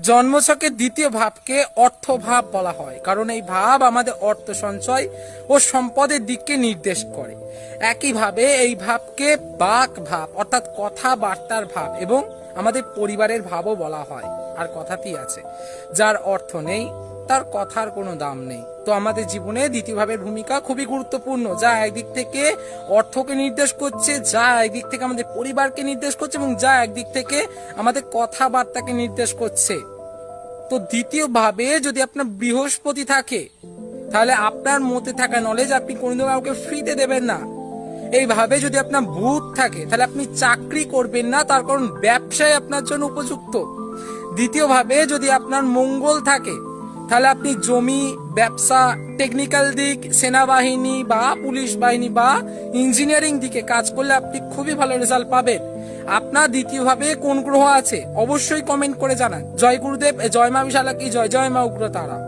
জন্মছকের দ্বিতীয় ভাবকে অর্থভাব বলা হয়, কারণ এই ভাব আমাদের অর্থ সঞ্চয় ও সম্পদের দিককে নির্দেশ করে। একইভাবে এই ভাবকে বাক ভাব অর্থাৎ কথাবার্তার ভাব এবং আমাদের পরিবারের ভাবও বলা হয়। আর কথাটি আছে, যার অর্থ নেই তার কথার কোনো দাম নেই। তো আমাদের জীবনে দ্বিতীয় ভাবের ভূমিকা খুবই গুরুত্বপূর্ণ, যা একদিক থেকে অর্থকে নির্দেশ করছে, যা একদিক থেকে আমাদের পরিবারকে নির্দেশ করছে এবং যা একদিক থেকে আমাদের কথাবার্তাকে নির্দেশ করছে। তো দ্বিতীয় ভাবে যদি আপনার বৃহস্পতি থাকে, তাহলে আপনার মধ্যে থাকা নলেজ আপনি কোনোদিন কাউকে ফ্রিতে দেবেন না। এইভাবে যদি আপনার বুধ থাকে, তাহলে আপনি চাকরি করবেন না, তার কারণ ব্যবসায় আপনার জন্য উপযুক্ত। দ্বিতীয় ভাবে যদি আপনার মঙ্গল থাকে, তাহলে আপনি জমি, ব্যবসা, টেকনিক্যাল দিক, সেনাবাহিনী বা পুলিশ বাহিনী বা ইঞ্জিনিয়ারিং দিকে কাজ করলে আপনি খুবই ভালো রেজাল্ট পাবেন। আপনার দ্বিতীয় ভাবে কোন গ্রহ আছে অবশ্যই কমেন্ট করে জানান। জয় গুরুদেব, জয় মা বিশালাকি, জয় জয় মা উগ্রতারা।